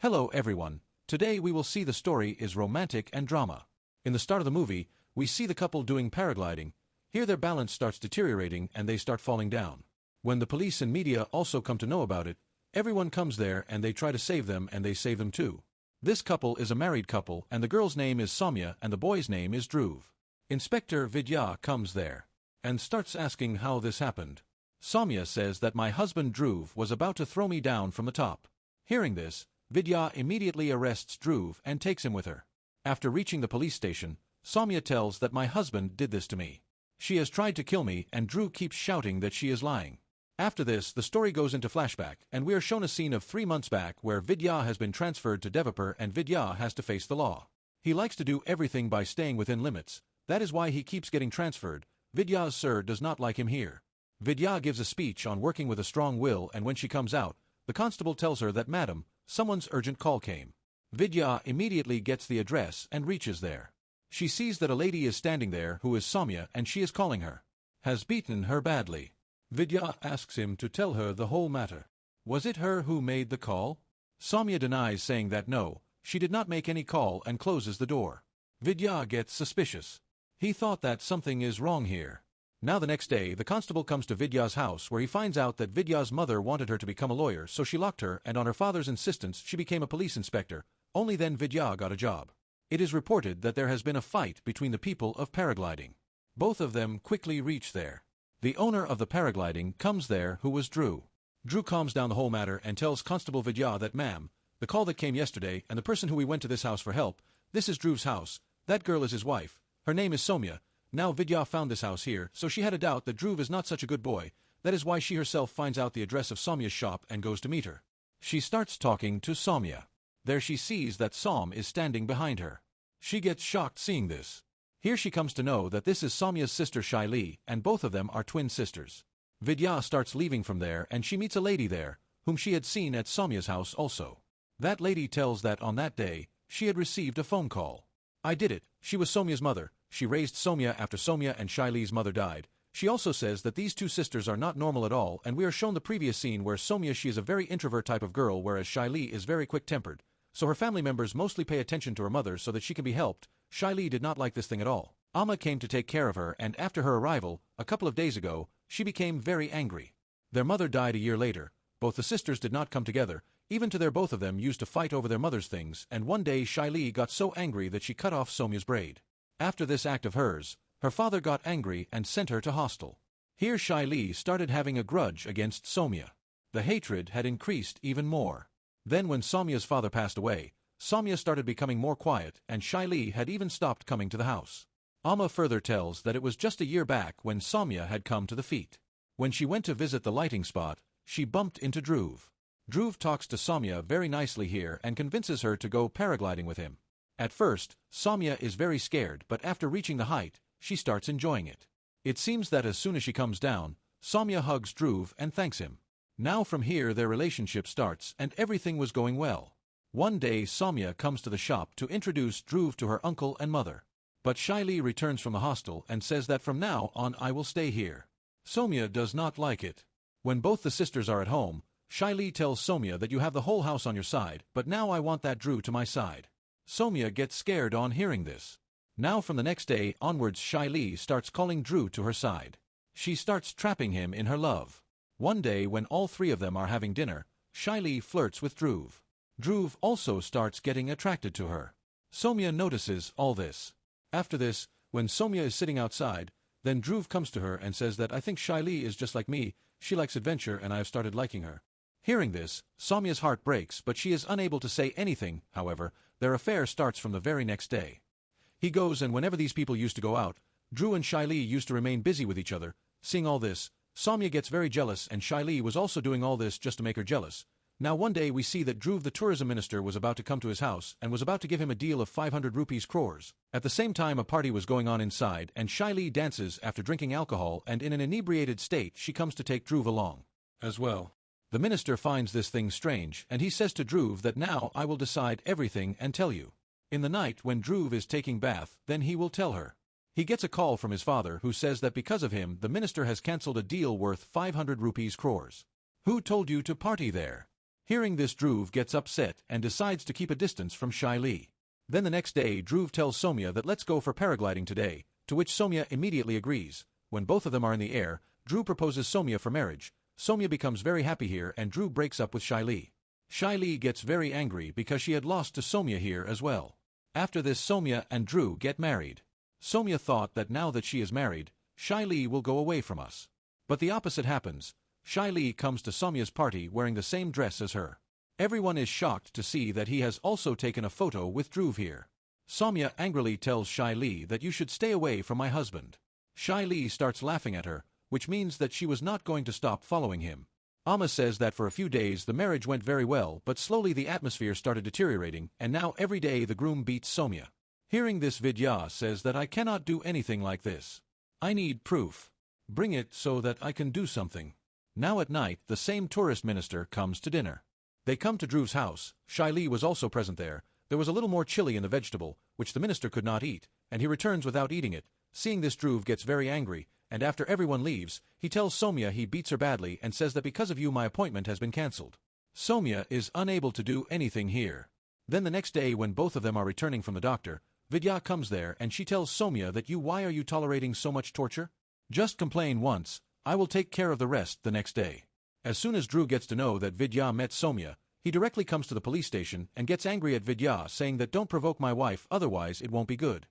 Hello everyone, today we will see the story is romantic and drama. In the start of the movie, we see the couple doing paragliding. Here their balance starts deteriorating and they start falling down. When the police and media also come to know about it, everyone comes there and they try to save them and they save them too. This couple is a married couple and the girl's name is Soumya and the boy's name is Dhruv. Inspector Vidya comes there and starts asking how this happened. Soumya says that my husband Dhruv was about to throw me down from the top. Hearing this, Vidya immediately arrests Dhruv and takes him with her. After reaching the police station, Soumya tells that my husband did this to me. She has tried to kill me and Dhruv keeps shouting that she is lying. After this, the story goes into flashback and we are shown a scene of 3 months back where Vidya has been transferred to Devapur and Vidya has to face the law. He likes to do everything by staying within limits. That is why he keeps getting transferred. Vidya's sir does not like him here. Vidya gives a speech on working with a strong will and when she comes out, the constable tells her that madam, someone's urgent call came. Vidya immediately gets the address and reaches there. She sees that a lady is standing there who is Soumya and she is calling her. Has beaten her badly. Vidya asks him to tell her the whole matter. Was it her who made the call? Soumya denies saying that no, she did not make any call and closes the door. Vidya gets suspicious. He thought that something is wrong here. Now the next day, the constable comes to Vidya's house where he finds out that Vidya's mother wanted her to become a lawyer so she locked her and on her father's insistence she became a police inspector. Only then Vidya got a job. It is reported that there has been a fight between the people of paragliding. Both of them quickly reach there. The owner of the paragliding comes there who was Dhruv. Dhruv calms down the whole matter and tells Constable Vidya that ma'am, the call that came yesterday and the person who we went to this house for help, this is Dhruv's house, that girl is his wife, her name is Soumya. Now Vidya found this house here, so she had a doubt that Dhruv is not such a good boy. That is why she herself finds out the address of Soumya's shop and goes to meet her. She starts talking to Soumya. There she sees that Soum is standing behind her. She gets shocked seeing this. Here she comes to know that this is Soumya's sister Shaili and both of them are twin sisters. Vidya starts leaving from there and she meets a lady there, whom she had seen at Soumya's house also. That lady tells that on that day, she had received a phone call. I did it, she was Soumya's mother. She raised Soumya after Soumya and Shaili's mother died. She also says that these two sisters are not normal at all and we are shown the previous scene where Soumya she is a very introvert type of girl whereas Shaili is very quick-tempered. So her family members mostly pay attention to her mother so that she can be helped. Shaili did not like this thing at all. Amma came to take care of her and after her arrival, a couple of days ago, she became very angry. Their mother died a year later. Both the sisters did not come together, even to their both of them used to fight over their mother's things and one day Shaili got so angry that she cut off Soumya's braid. After this act of hers, her father got angry and sent her to hostel. Here Shaili started having a grudge against Soumya. The hatred had increased even more. Then when Soumya's father passed away, Soumya started becoming more quiet and Shaili had even stopped coming to the house. Amma further tells that it was just a year back when Soumya had come to the feet. When she went to visit the lighting spot, she bumped into Dhruv. Dhruv talks to Soumya very nicely here and convinces her to go paragliding with him. At first, Soumya is very scared but after reaching the height, she starts enjoying it. It seems that as soon as she comes down, Soumya hugs Dhruv and thanks him. Now from here their relationship starts and everything was going well. One day Soumya comes to the shop to introduce Dhruv to her uncle and mother. But Shaili returns from the hostel and says that from now on I will stay here. Soumya does not like it. When both the sisters are at home, Shaili tells Soumya that you have the whole house on your side but now I want that Dhruv to my side. Soumya gets scared on hearing this. Now from the next day onwards Shaili starts calling Dhruv to her side. She starts trapping him in her love. One day when all three of them are having dinner, Shaili flirts with Dhruv. Dhruv also starts getting attracted to her. Soumya notices all this. After this, when Soumya is sitting outside, then Dhruv comes to her and says that I think Shaili is just like me, she likes adventure and I have started liking her. Hearing this, Soumya's heart breaks but she is unable to say anything, however, their affair starts from the very next day. He goes and whenever these people used to go out, Dhruv and Shaili used to remain busy with each other. Seeing all this, Soumya gets very jealous and Shaili was also doing all this just to make her jealous. Now one day we see that Dhruv the tourism minister was about to come to his house and was about to give him a deal of 500 rupees crores. At the same time a party was going on inside and Shaili dances after drinking alcohol and in an inebriated state she comes to take Dhruv along as well. The minister finds this thing strange and he says to Dhruv that now I will decide everything and tell you. In the night when Dhruv is taking bath, then he will tell her. He gets a call from his father who says that because of him the minister has cancelled a deal worth 500 rupees crores. Who told you to party there? Hearing this, Dhruv gets upset and decides to keep a distance from Shaili. Then the next day, Dhruv tells Soumya that let's go for paragliding today, to which Soumya immediately agrees. When both of them are in the air, Dhruv proposes Soumya for marriage. Soumya becomes very happy here and Dhruv breaks up with Shaili. Shaili gets very angry because she had lost to Soumya here as well. After this, Soumya and Dhruv get married. Soumya thought that now that she is married, Shaili will go away from us. But the opposite happens. Shaili comes to Soumya's party wearing the same dress as her. Everyone is shocked to see that he has also taken a photo with Dhruv here. Soumya angrily tells Shaili that you should stay away from my husband. Shaili starts laughing at her, which means that she was not going to stop following him. Amma says that for a few days the marriage went very well, but slowly the atmosphere started deteriorating, and now every day the groom beats Soumya. Hearing this, Vidya says that I cannot do anything like this. I need proof. Bring it so that I can do something. Now at night, the same tourist minister comes to dinner. They come to Dhruv's house. Shaili was also present there. There was a little more chili in the vegetable, which the minister could not eat, and he returns without eating it. Seeing this, Dhruv gets very angry, and after everyone leaves, he tells Soumya he beats her badly and says that because of you my appointment has been cancelled. Soumya is unable to do anything here. Then the next day, when both of them are returning from the doctor, Vidya comes there and she tells Soumya that why are you tolerating so much torture? Just complain once, I will take care of the rest the next day. As soon as Dhruv gets to know that Vidya met Soumya, he directly comes to the police station and gets angry at Vidya, saying that don't provoke my wife, otherwise it won't be good.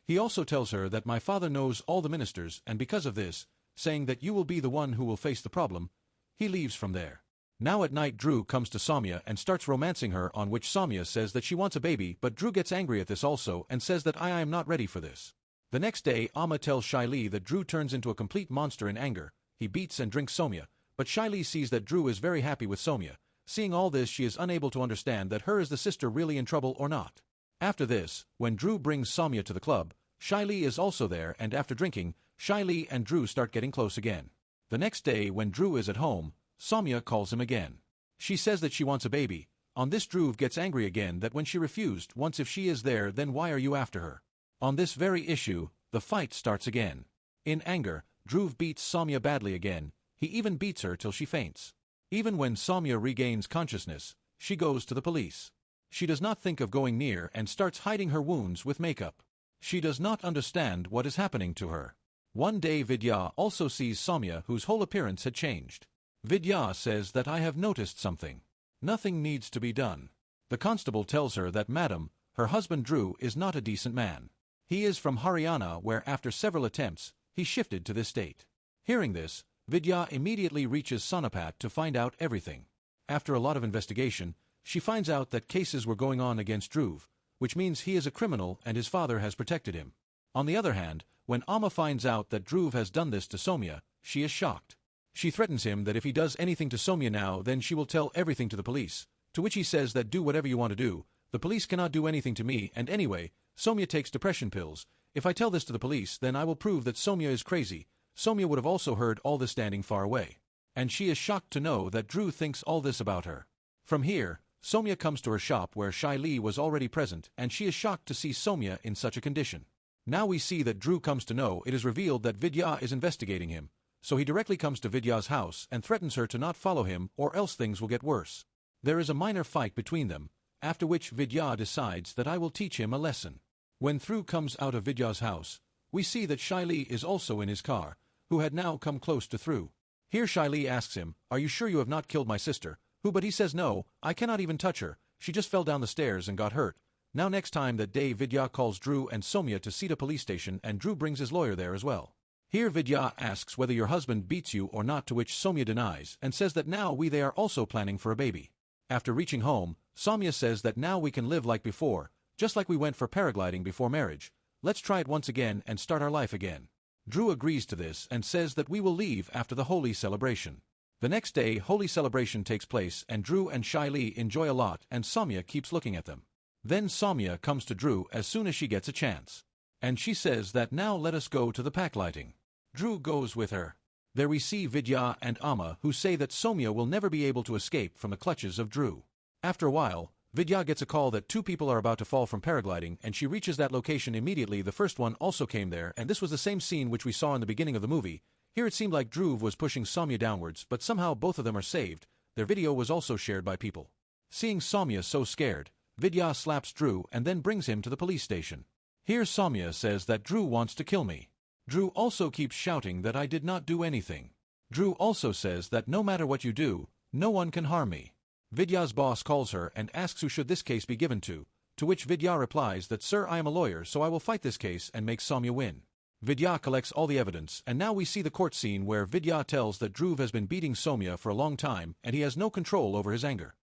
He also tells her that my father knows all the ministers, and because of this, saying that you will be the one who will face the problem, he leaves from there. Now at night, Dhruv comes to Soumya and starts romancing her, on which Soumya says that she wants a baby, but Dhruv gets angry at this also and says that I am not ready for this. The next day, Amma tells Shaili that Dhruv turns into a complete monster in anger. He beats and drinks Soumya, but Shaili sees that Dhruv is very happy with Soumya. Seeing all this, she is unable to understand that her is the sister really in trouble or not. After this, when Dhruv brings Soumya to the club, Shaili is also there, and after drinking, Shaili and Dhruv start getting close again. The next day, when Dhruv is at home, Soumya calls him again. She says that she wants a baby. On this, Dhruv gets angry again that when she refused once if she is there, then why are you after her? On this very issue, the fight starts again. In anger, Dhruv beats Soumya badly again. He even beats her till she faints. Even when Soumya regains consciousness, she goes to the police. She does not think of going near and starts hiding her wounds with makeup. She does not understand what is happening to her. One day, Vidya also sees Soumya, whose whole appearance had changed. Vidya says that I have noticed something. Nothing needs to be done. The constable tells her that Madam, her husband Dhruv is not a decent man. He is from Haryana, where after several attempts, he shifted to this state. Hearing this, Vidya immediately reaches Sonapat to find out everything. After a lot of investigation, she finds out that cases were going on against Dhruv, which means he is a criminal and his father has protected him. On the other hand, when Amma finds out that Dhruv has done this to Soumya, she is shocked. She threatens him that if he does anything to Soumya now, then she will tell everything to the police, to which he says that do whatever you want to do, the police cannot do anything to me, and anyway, Soumya takes depression pills. If I tell this to the police, then I will prove that Soumya is crazy. Soumya would have also heard all this standing far away. And she is shocked to know that Dhruv thinks all this about her. From here, Soumya comes to her shop where Shaili was already present, and she is shocked to see Soumya in such a condition. Now we see that Dhruv comes to know it is revealed that Vidya is investigating him, so he directly comes to Vidya's house and threatens her to not follow him or else things will get worse. There is a minor fight between them, after which Vidya decides that I will teach him a lesson. When Dhruv comes out of Vidya's house, we see that Shaili is also in his car, who had now come close to Dhruv. Here Shaili asks him, are you sure you have not killed my sister? But he says no, I cannot even touch her, she just fell down the stairs and got hurt. Now next time that day, Vidya calls Dhruv and Soumya to Sita police station, and Dhruv brings his lawyer there as well. Here Vidya asks whether your husband beats you or not, to which Soumya denies and says that now they are also planning for a baby. After reaching home, Soumya says that now we can live like before, just like we went for paragliding before marriage. Let's try it once again and start our life again. Dhruv agrees to this and says that we will leave after the holy celebration. The next day, holy celebration takes place and Dhruv and Shaili enjoy a lot, and Soumya keeps looking at them. Then Soumya comes to Dhruv as soon as she gets a chance. And she says that now let us go to the pack lighting. Dhruv goes with her. There we see Vidya and Amma, who say that Soumya will never be able to escape from the clutches of Dhruv. After a while, Vidya gets a call that two people are about to fall from paragliding, and she reaches that location immediately. The first one also came there, and this was the same scene which we saw in the beginning of the movie. Here it seemed like Dhruv was pushing Soumya downwards, but somehow both of them are saved. Their video was also shared by people. Seeing Soumya so scared, Vidya slaps Drew and then brings him to the police station. Here Soumya says that Drew wants to kill me. Drew also keeps shouting that I did not do anything. Drew also says that no matter what you do, no one can harm me. Vidya's boss calls her and asks who should this case be given to which Vidya replies that, "Sir, I am a lawyer, so I will fight this case and make Soumya win." Vidya collects all the evidence, and now we see the court scene where Vidya tells that Dhruv has been beating Soumya for a long time and he has no control over his anger.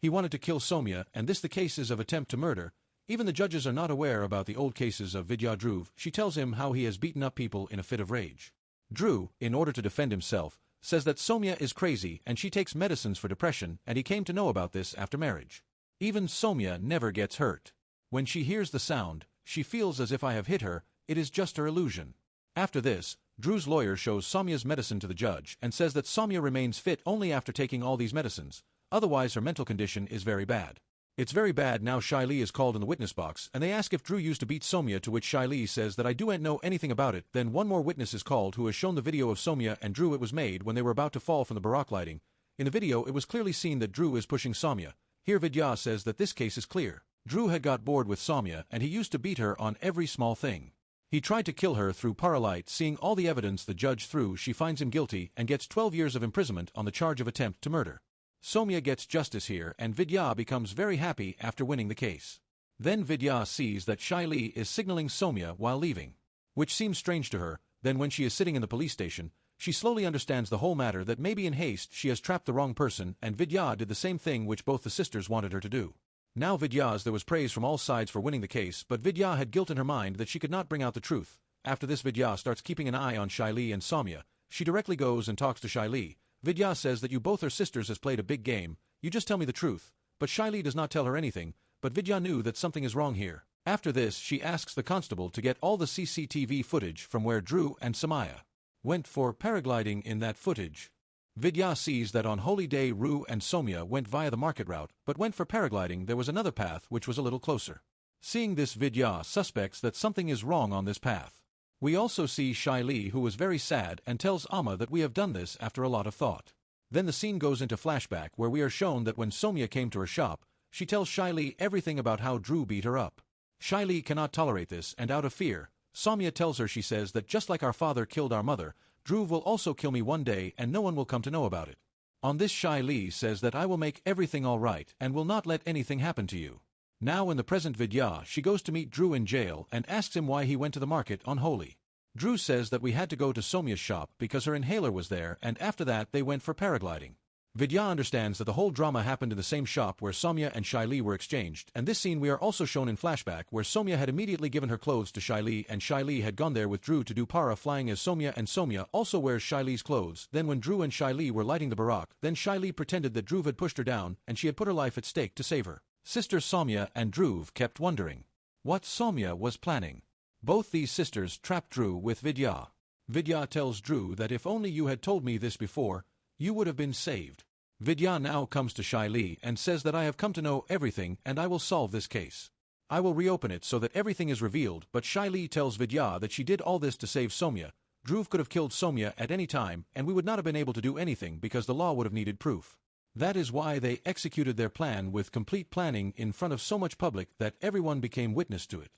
He wanted to kill Soumya, and this the cases of attempt to murder. Even the judges are not aware about the old cases of Vidya. Dhruv, she tells him how he has beaten up people in a fit of rage. Dhruv, in order to defend himself, says that Soumya is crazy and she takes medicines for depression, and he came to know about this after marriage. Even Soumya never gets hurt. When she hears the sound, she feels as if I have hit her, it is just her illusion. After this, Dhruv's lawyer shows Soumya's medicine to the judge and says that Soumya remains fit only after taking all these medicines, otherwise her mental condition is very bad. It's very bad. Now Shaili is called in the witness box and they ask if Dhruv used to beat Soumya, to which Shaili says that I don't know anything about it. Then one more witness is called who has shown the video of Soumya and Dhruv. It was made when they were about to fall from the barack lighting. In the video it was clearly seen that Dhruv is pushing Soumya. Here Vidya says that this case is clear. Dhruv had got bored with Soumya and he used to beat her on every small thing. He tried to kill her through paralyte. Seeing all the evidence the judge threw, she finds him guilty and gets 12 years of imprisonment on the charge of attempt to murder. Soumya gets justice here and Vidya becomes very happy after winning the case. Then Vidya sees that Shaili is signaling Soumya while leaving, which seems strange to her. Then when she is sitting in the police station, she slowly understands the whole matter, that maybe in haste she has trapped the wrong person, and Vidya did the same thing which both the sisters wanted her to do. Now Vidya's there was praise from all sides for winning the case, but Vidya had guilt in her mind that she could not bring out the truth. After this Vidya starts keeping an eye on Shaili and Soumya. She directly goes and talks to Shaili. Vidya says that you both are sisters has played a big game, you just tell me the truth. But Shaili does not tell her anything, but Vidya knew that something is wrong here. After this she asks the constable to get all the CCTV footage from where Dhruv and Soumya went for paragliding. In that footage, Vidya sees that on holy day Dhruv and Soumya went via the market route, but went for paragliding there was another path which was a little closer. Seeing this, Vidya suspects that something is wrong on this path. We also see Shaili, who was very sad and tells Amma that we have done this after a lot of thought. Then the scene goes into flashback where we are shown that when Soumya came to her shop, she tells Shaili everything about how Dhruv beat her up. Shaili cannot tolerate this, and out of fear, Soumya tells her, she says that just like our father killed our mother, Dhruv will also kill me one day and no one will come to know about it. On this Shaili says that I will make everything all right and will not let anything happen to you. Now in the present Vidya, she goes to meet Dhruv in jail and asks him why he went to the market on Holi. Dhruv says that we had to go to Soumya's shop because her inhaler was there, and after that they went for paragliding. Vidya understands that the whole drama happened in the same shop where Soumya and Shaili were exchanged, and this scene we are also shown in flashback where Soumya had immediately given her clothes to Shaili and Shaili had gone there with Dhruv to do para flying as Soumya, and Soumya also wears Shaili's clothes. Then when Dhruv and Shaili were lighting the barack, then Shaili pretended that Dhruv had pushed her down and she had put her life at stake to save her. Sisters Soumya and Dhruv kept wondering what Soumya was planning. Both these sisters trapped Dhruv with Vidya. Vidya tells Dhruv that if only you had told me this before, you would have been saved. Vidya now comes to Shaili and says that I have come to know everything and I will solve this case. I will reopen it so that everything is revealed, but Shaili tells Vidya that she did all this to save Soumya. Dhruv could have killed Soumya at any time and we would not have been able to do anything because the law would have needed proof. That is why they executed their plan with complete planning in front of so much public that everyone became witness to it.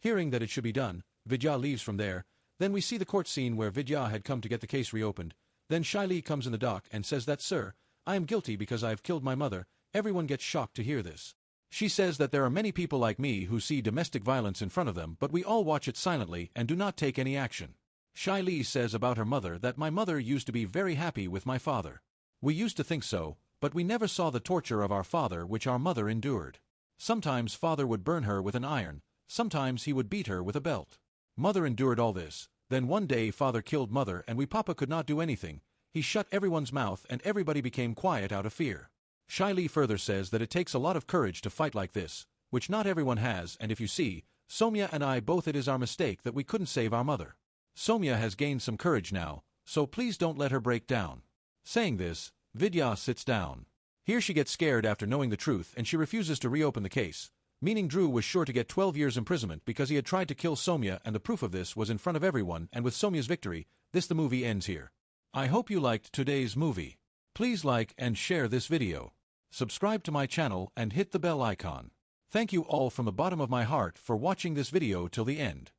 Hearing that it should be done, Vidya leaves from there. Then we see the court scene where Vidya had come to get the case reopened. Then Shaili comes in the dock and says that, "Sir, I am guilty because I have killed my mother." Everyone gets shocked to hear this. She says that there are many people like me who see domestic violence in front of them, but we all watch it silently and do not take any action. Shaili says about her mother that my mother used to be very happy with my father. We used to think so, but we never saw the torture of our father which our mother endured. Sometimes father would burn her with an iron, sometimes he would beat her with a belt. Mother endured all this. Then one day father killed mother and we papa could not do anything. He shut everyone's mouth and everybody became quiet out of fear. Shaili further says that it takes a lot of courage to fight like this, which not everyone has, and if you see, Soumya and I both, it is our mistake that we couldn't save our mother. Soumya has gained some courage now, so please don't let her break down. Saying this, Vidya sits down. Here she gets scared after knowing the truth and she refuses to reopen the case, meaning Dhruv was sure to get 12 years imprisonment because he had tried to kill Soumya, and the proof of this was in front of everyone, and with Soumya's victory, the movie ends here. I hope you liked today's movie. Please like and share this video. Subscribe to my channel and hit the bell icon. Thank you all from the bottom of my heart for watching this video till the end.